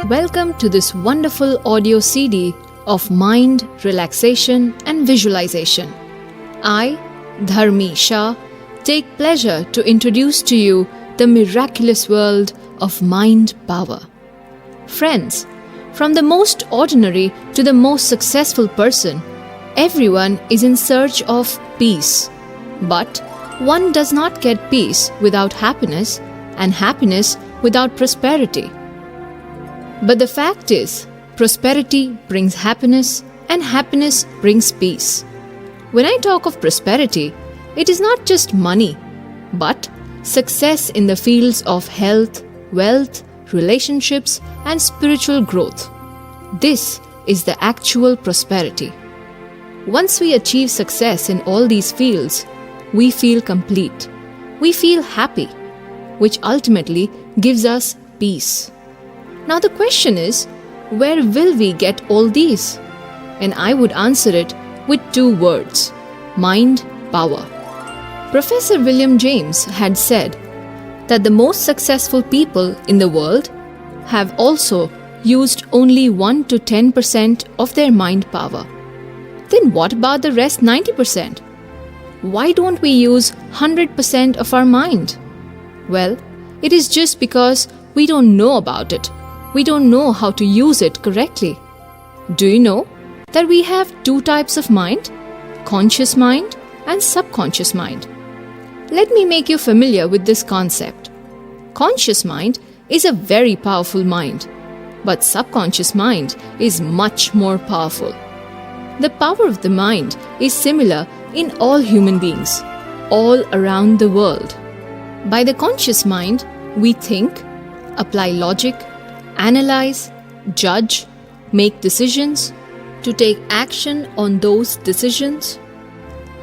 Welcome to this wonderful audio CD of mind, relaxation and visualization. I, Dharmi Shah, take pleasure to introduce to you the miraculous world of mind power. Friends, from the most ordinary to the most successful person, everyone is in search of peace. But one does not get peace without happiness, and happiness without prosperity. But the fact is, prosperity brings happiness and happiness brings peace. When I talk of prosperity, it is not just money, but success in the fields of health, wealth, relationships, and spiritual growth. This is the actual prosperity. Once we achieve success in all these fields, we feel complete. We feel happy, which ultimately gives us peace. Now the question is, where will we get all these? And I would answer it with two words: mind power. Professor William James had said that the most successful people in the world have also used only 1 to 10% of their mind power. Then what about the rest 90%? Why don't we use 100% of our mind? Well, it is just because we don't know about it. We don't know how to use it correctly. Do you know that we have two types of mind? Conscious mind and subconscious mind. Let me make you familiar with this concept. Conscious mind is a very powerful mind, but subconscious mind is much more powerful. The power of the mind is similar in all human beings, all around the world. By the conscious mind, we think, apply logic, analyze, judge, make decisions, to take action on those decisions.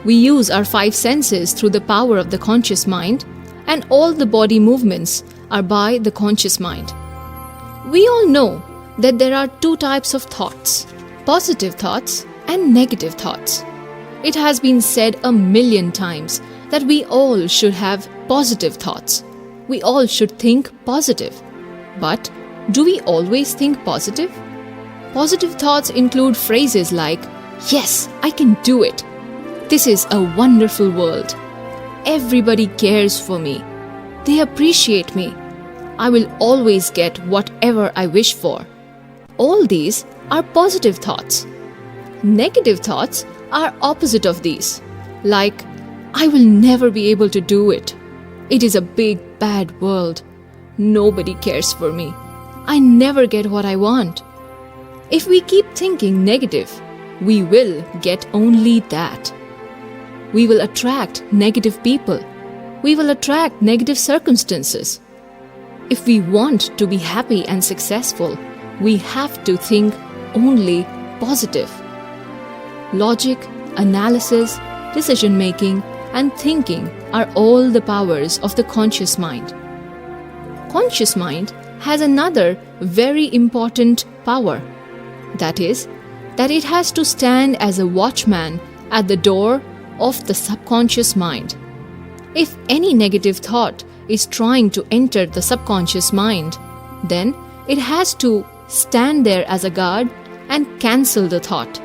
We use our five senses through the power of the conscious mind, and all the body movements are by the conscious mind. We all know that there are two types of thoughts: positive thoughts and negative thoughts. It has been said 1,000,000 times that we all should have positive thoughts. We all should think positive. But do we always think positive? Positive thoughts include phrases like, "Yes, I can do it. This is a wonderful world. Everybody cares for me. They appreciate me. I will always get whatever I wish for." All these are positive thoughts. Negative thoughts are opposite of these, like, "I will never be able to do it. It is a big, bad world. Nobody cares for me. I never get what I want." If we keep thinking negative, we will get only that. We will attract negative people. We will attract negative circumstances. If we want to be happy and successful, we have to think only positive. Logic, analysis, decision making, and thinking are all the powers of the conscious mind. Conscious mind has another very important power. That is, that it has to stand as a watchman at the door of the subconscious mind. If any negative thought is trying to enter the subconscious mind, then it has to stand there as a guard and cancel the thought.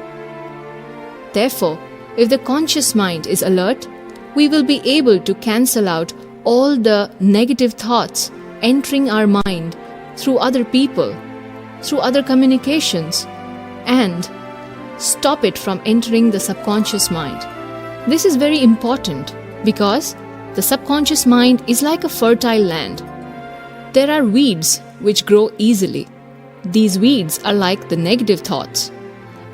Therefore, if the conscious mind is alert, we will be able to cancel out all the negative thoughts entering our mind through other people, through other communications, and stop it from entering the subconscious mind. This is very important because the subconscious mind is like a fertile land. There are weeds which grow easily. These weeds are like the negative thoughts.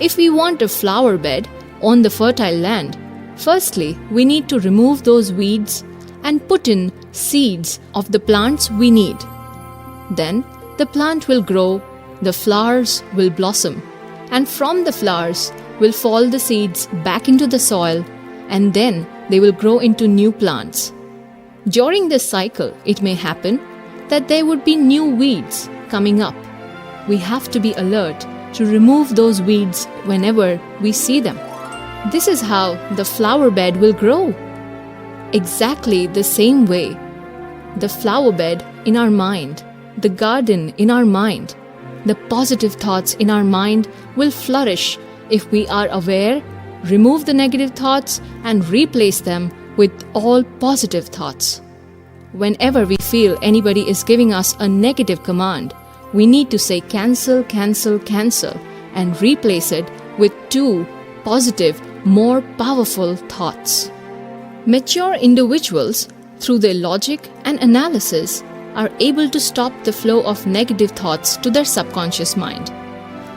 If we want a flower bed on the fertile land, firstly, we need to remove those weeds and put in seeds of the plants we need. Then the plant will grow, the flowers will blossom, and from the flowers will fall the seeds back into the soil, and then they will grow into new plants. During this cycle, it may happen that there would be new weeds coming up. We have to be alert to remove those weeds whenever we see them. This is how the flower bed will grow. Exactly the same way, the flower bed in our mind, the garden in our mind, the positive thoughts in our mind will flourish if we are aware, remove the negative thoughts, and replace them with all positive thoughts. Whenever we feel anybody is giving us a negative command, we need to say cancel, cancel, cancel, and replace it with 2 positive, more powerful thoughts. Mature individuals, through their logic and analysis, are able to stop the flow of negative thoughts to their subconscious mind.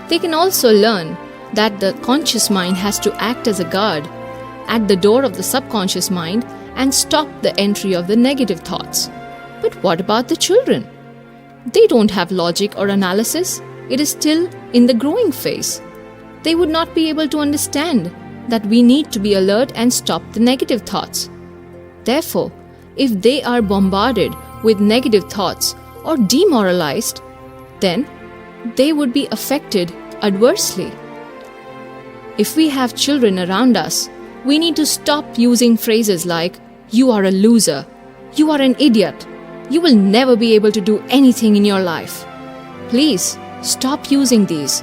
They can also learn that the conscious mind has to act as a guard at the door of the subconscious mind and stop the entry of the negative thoughts. But what about the children? They don't have logic or analysis. It is still in the growing phase. They would not be able to understand that we need to be alert and stop the negative thoughts. Therefore, if they are bombarded with negative thoughts or demoralized, then they would be affected adversely. If we have children around us, we need to stop using phrases like, "You are a loser," "You are an idiot," "You will never be able to do anything in your life." Please stop using these,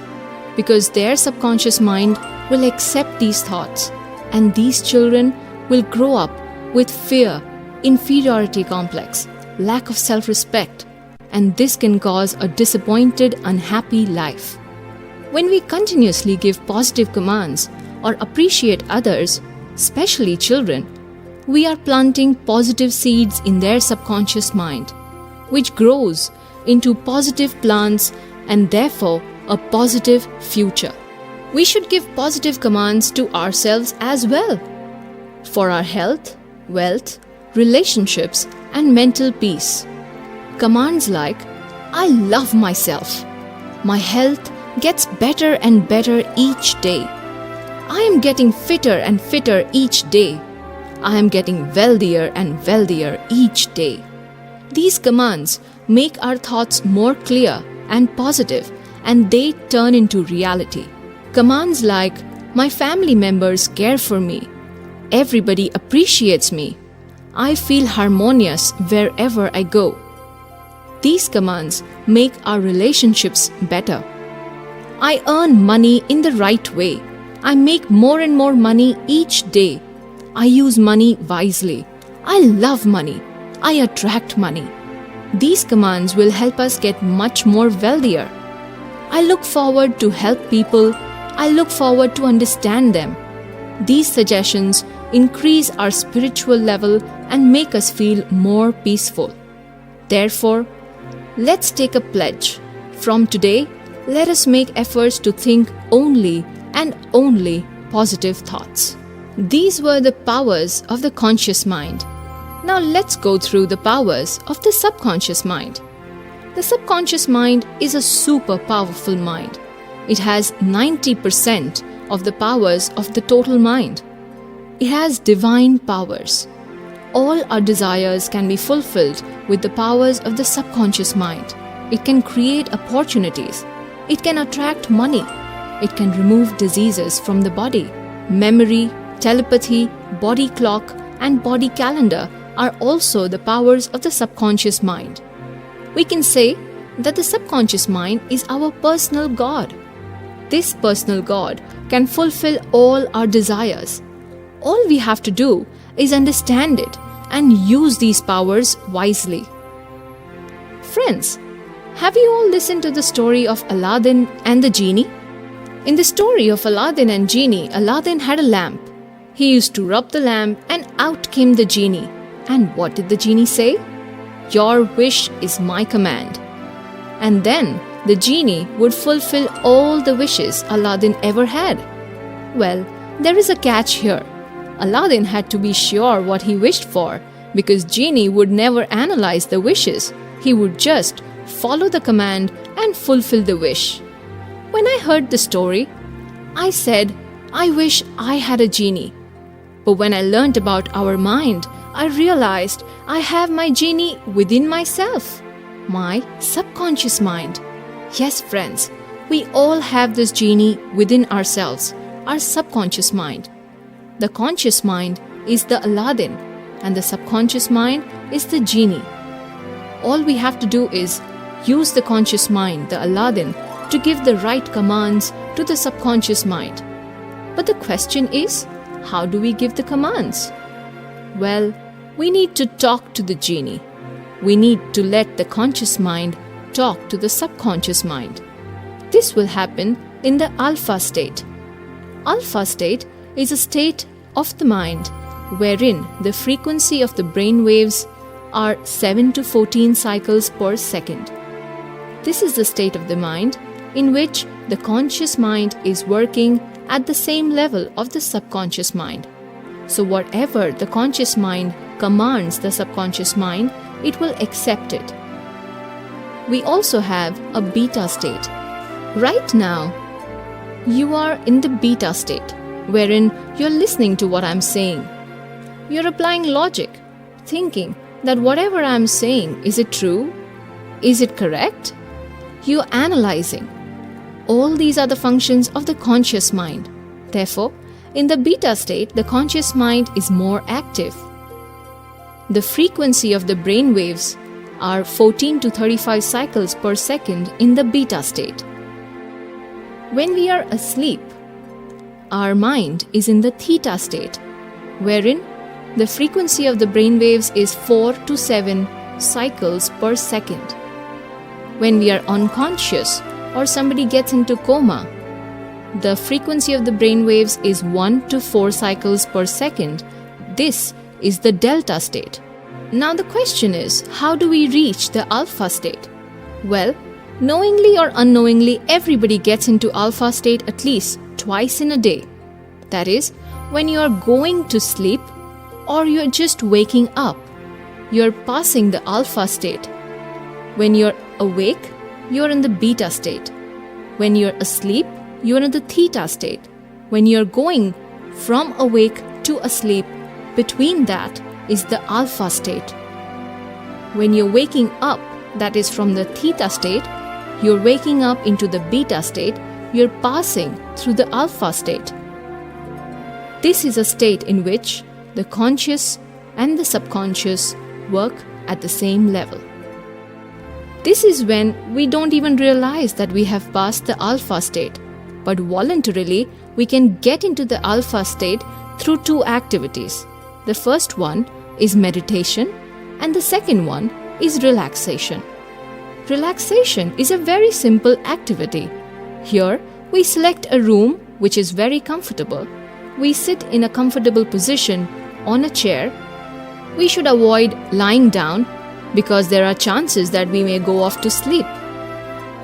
because their subconscious mind will accept these thoughts, and these children will grow up with fear, inferiority complex, lack of self-respect, and this can cause a disappointed, unhappy life. When we continuously give positive commands or appreciate others, especially children, we are planting positive seeds in their subconscious mind, which grows into positive plants and therefore a positive future. We should give positive commands to ourselves as well, for our health, wealth, relationships, and mental peace. Commands like, "I love myself. My health gets better and better each day. I am getting fitter and fitter each day. I am getting wealthier and wealthier each day." These commands make our thoughts more clear and positive, and they turn into reality. Commands like, "My family members care for me. Everybody appreciates me. I feel harmonious wherever I go." These commands make our relationships better. "I earn money in the right way. I make more and more money each day. I use money wisely. I love money. I attract money." These commands will help us get much more wealthier. "I look forward to help people. I look forward to understand them." These suggestions increase our spiritual level and make us feel more peaceful. Therefore, let's take a pledge. From today, let us make efforts to think only and only positive thoughts. These were the powers of the conscious mind. Now let's go through the powers of the subconscious mind. The subconscious mind is a super powerful mind. It has 90% of the powers of the total mind. It has divine powers. All our desires can be fulfilled with the powers of the subconscious mind. It can create opportunities. It can attract money. It can remove diseases from the body. Memory, telepathy, body clock, and body calendar are also the powers of the subconscious mind. We can say that the subconscious mind is our personal God. This personal God can fulfill all our desires. All we have to do is understand it and use these powers wisely. Friends, have you all listened to the story of Aladdin and the genie? In the story of Aladdin and Genie, Aladdin had a lamp. He used to rub the lamp and out came the genie. And what did the genie say? "Your wish is my command." And then the genie would fulfill all the wishes Aladdin ever had. Well, there is a catch here. Aladdin had to be sure what he wished for, because Genie would never analyze the wishes. He would just follow the command and fulfill the wish. When I heard the story, I said, I wish I had a genie. But when I learned about our mind, I realized I have my genie within myself, my subconscious mind. Yes, friends, we all have this genie within ourselves, our subconscious mind. the conscious mind is the Aladdin and the subconscious mind is the genie. All we have to do is use the conscious mind, the Aladdin, to give the right commands to the subconscious mind. But the question is, how do we give the commands? Well, we need to talk to the genie. We need to let the conscious mind talk to the subconscious mind. This will happen in the alpha state. Alpha state is a state of the mind wherein the frequency of the brain waves are 7 to 14 cycles per second. This is the state of the mind in which the conscious mind is working at the same level of the subconscious mind. So whatever the conscious mind commands the subconscious mind, it will accept it. We also have a beta state. Right now, you are in the beta state, wherein you're listening to what I'm saying. You're applying logic, thinking that whatever I'm saying, is it true? Is it correct? You're analyzing. All these are the functions of the conscious mind. Therefore, in the beta state, the conscious mind is more active. The frequency of the brain waves are 14 to 35 cycles per second in the beta state. When we are asleep, our mind is in the theta state, wherein the frequency of the brain waves is 4 to 7 cycles per second. When we are unconscious or somebody gets into coma, the frequency of the brain waves is 1 to 4 cycles per second. This is the delta state. Now the question is, how do we reach the alpha state? Well, knowingly or unknowingly, everybody gets into alpha state at least twice in a day. That is, when you are going to sleep or you are just waking up, you are passing the alpha state. When you are awake, you are in the beta state. When you are asleep, you are in the theta state. When you are going from awake to asleep, between that is the alpha state. When you're waking up, that is from the theta state, you're waking up into the beta state, you're passing through the alpha state. This is a state in which the conscious and the subconscious work at the same level. This is when we don't even realize that we have passed the alpha state, but voluntarily we can get into the alpha state through two activities. The first one is meditation and the second one is relaxation. Relaxation is a very simple activity. Here we select a room which is very comfortable. We sit in a comfortable position on a chair. We should avoid lying down because there are chances that we may go off to sleep.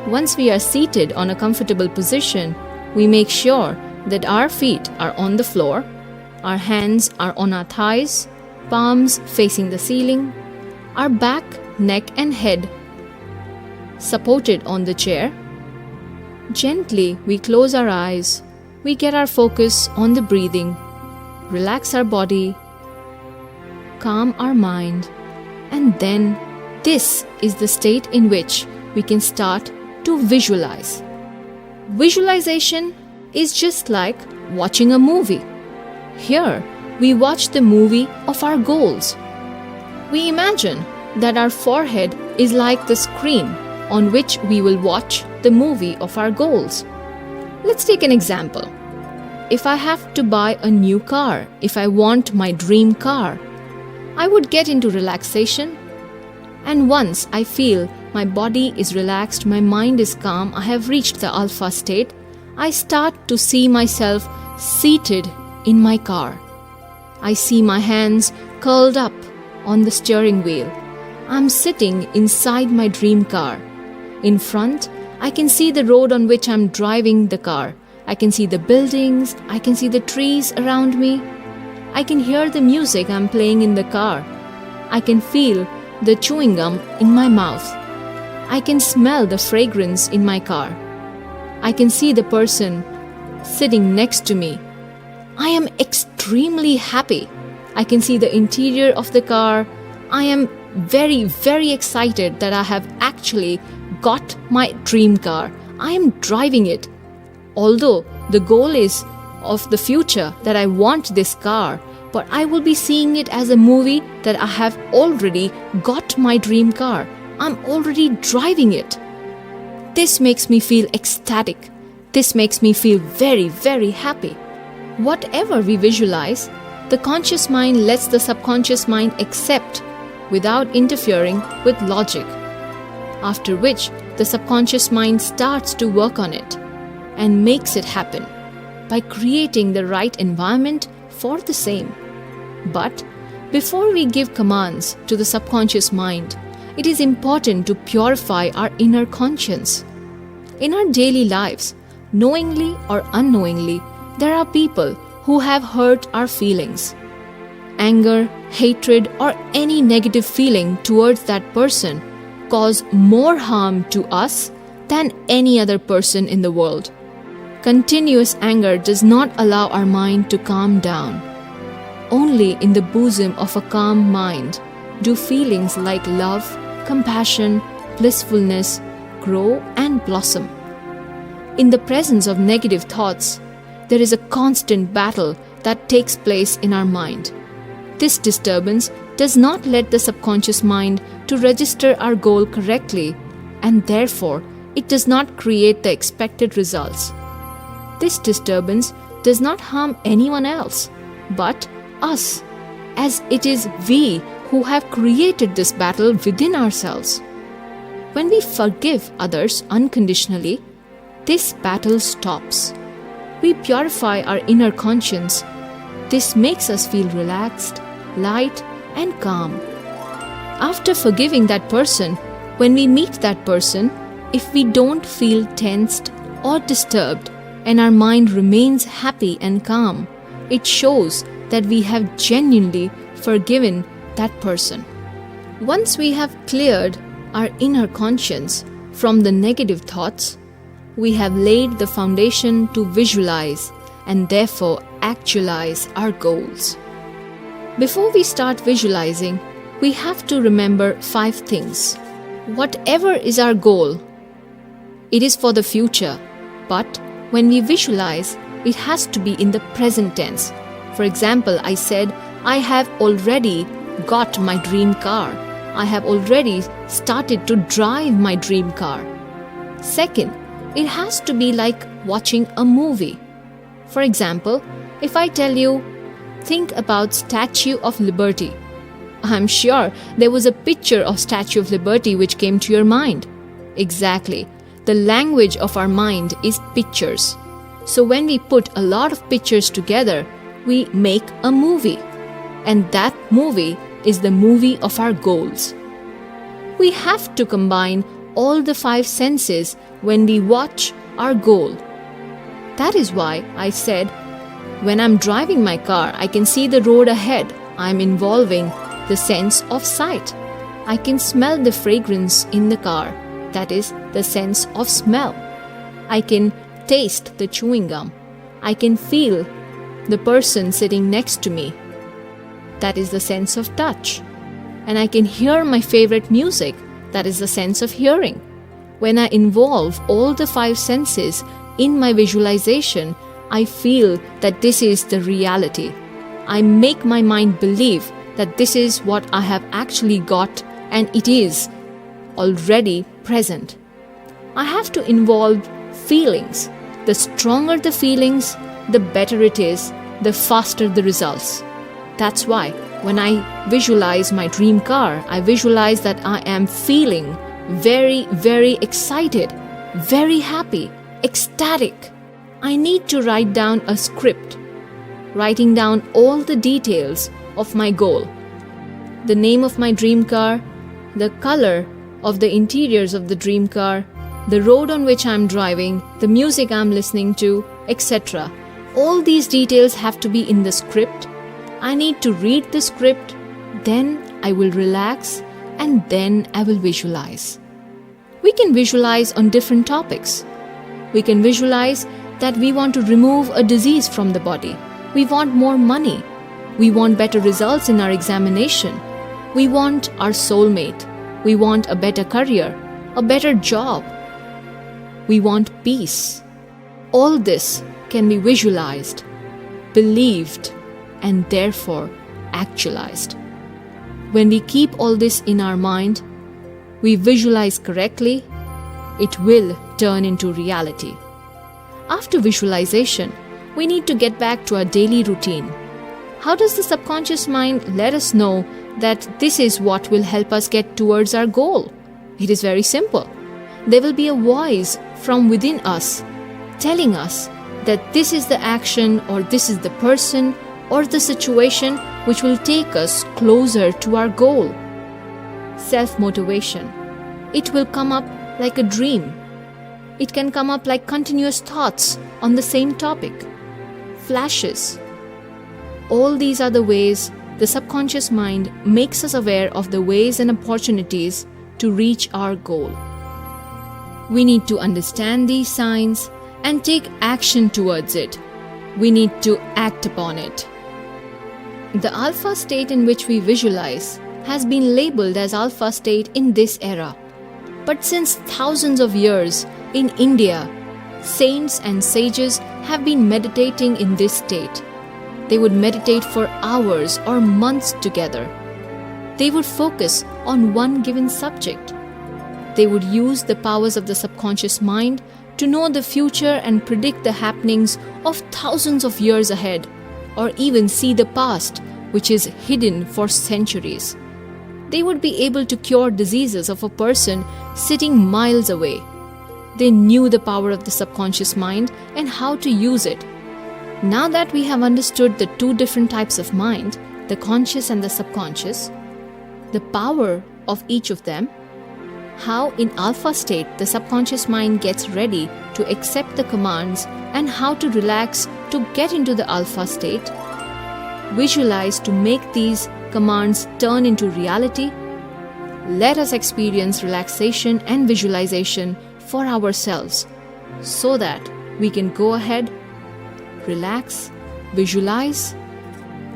Once we are seated on a comfortable position, we make sure that our feet are on the floor, our hands are on our thighs, palms facing the ceiling, our back, neck and head supported on the chair. Gently we close our eyes, we get our focus on the breathing, relax our body, calm our mind, and then this is the state in which we can start to visualize. Visualization is just like watching a movie. Here, we watch the movie of our goals. We imagine that our forehead is like the screen on which we will watch the movie of our goals. Let's take an example. If I have to buy a new car, if I want my dream car, I would get into relaxation, and once I feel my body is relaxed, my mind is calm, I have reached the alpha state, I start to see myself seated in my car. I see my hands curled up on the steering wheel. I'm sitting inside my dream car. In front, I can see the road on which I'm driving the car. I can see the buildings, I can see the trees around me. I can hear the music I'm playing in the car. I can feel the chewing gum in my mouth. I can smell the fragrance in my car. I can see the person sitting next to me. I am extremely happy. I can see the interior of the car. I am very, very excited that I have actually got my dream car. I am driving it. Although the goal is of the future that I want this car, but I will be seeing it as a movie that I have already got my dream car. I'm already driving it. This makes me feel ecstatic. This makes me feel very, very happy. Whatever we visualize, the conscious mind lets the subconscious mind accept without interfering with logic. After which, the subconscious mind starts to work on it and makes it happen by creating the right environment for the same. But before we give commands to the subconscious mind, it is important to purify our inner conscience. In our daily lives, knowingly or unknowingly, there are people who have hurt our feelings. Anger, hatred, or any negative feeling towards that person cause more harm to us than any other person in the world. Continuous anger does not allow our mind to calm down. Only in the bosom of a calm mind do feelings like love, compassion, blissfulness grow and blossom. In the presence of negative thoughts, there is a constant battle that takes place in our mind. This disturbance does not let the subconscious mind to register our goal correctly, and therefore it does not create the expected results. This disturbance does not harm anyone else, but us, as it is we who have created this battle within ourselves. When we forgive others unconditionally, this battle stops. We purify our inner conscience. This makes us feel relaxed, light, and calm. After forgiving that person, when we meet that person, if we don't feel tensed or disturbed and our mind remains happy and calm, it shows that we have genuinely forgiven that person. Once we have cleared our inner conscience from the negative thoughts, we have laid the foundation to visualize and therefore actualize our goals. Before we start visualizing, we have to remember 5 things. Whatever is our goal, it is for the future, but when we visualize, it has to be in the present tense. For example, I said, I have already got my dream car. I have already started to drive my dream car. Second, it has to be like watching a movie. For example, if I tell you, think about Statue of Liberty, I'm sure there was a picture of Statue of Liberty which came to your mind. Exactly. The language of our mind is pictures. So when we put a lot of pictures together, we make a movie. And that movie is the movie of our goals. We have to combine all the 5 senses when we watch our goal. That is why I said, when I'm driving my car, I can see the road ahead. I'm involving the sense of sight. I can smell the fragrance in the car. That is the sense of smell. I can taste the chewing gum. I can feel the person sitting next to me. That is the sense of touch. And I can hear my favorite music. That is the sense of hearing. When I involve all the 5 senses in my visualization, I feel that this is the reality. I make my mind believe that this is what I have actually got and it is already present. I have to involve feelings. The stronger the feelings, the better it is, the faster the results. That's why when I visualize my dream car, I visualize that I am feeling very, very excited, very happy, ecstatic. I need to write down a script, writing down all the details of my goal. The name of my dream car, the color of the interiors of the dream car, the road on which I'm driving, the music I'm listening to, etc. All these details have to be in the script. I need to read the script, then I will relax, and then I will visualize. We can visualize on different topics. We can visualize that we want to remove a disease from the body. We want more money. We want better results in our examination. We want our soulmate. We want a better career, a better job. We want peace. All this can be visualized believed, and therefore actualized. When we keep all this in our mind, we visualize correctly, it will turn into reality. After visualization, we need to get back to our daily routine. How does the subconscious mind let us know that this is what will help us get towards our goal? It is very simple. There will be a voice from within us telling us that this is the action or this is the person or the situation which will take us closer to our goal. Self-motivation. It will come up like a dream. It can come up like continuous thoughts on the same topic. Flashes. All these are the ways the subconscious mind makes us aware of the ways and opportunities to reach our goal. We need to understand these signs and take action towards it. We need to act upon it. The alpha state in which we visualize has been labeled as alpha state in this era. But since thousands of years in India, saints and sages have been meditating in this state. They would meditate for hours or months together. They would focus on one given subject. They would use the powers of the subconscious mind to know the future and predict the happenings of thousands of years ahead, or even see the past, which is hidden for centuries. They would be able to cure diseases of a person sitting miles away. They knew the power of the subconscious mind and how to use it. Now that we have understood the two different types of mind, the conscious and the subconscious, the power of each of them, how in alpha state the subconscious mind gets ready to accept the commands, and how to relax to get into the alpha state, visualize to make these commands turn into reality, let us experience relaxation and visualization for ourselves so that we can go ahead, relax, visualize,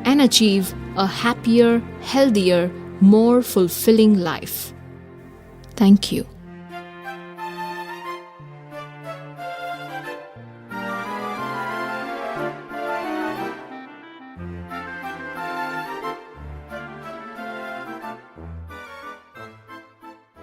and achieve a happier, healthier, more fulfilling life. Thank you.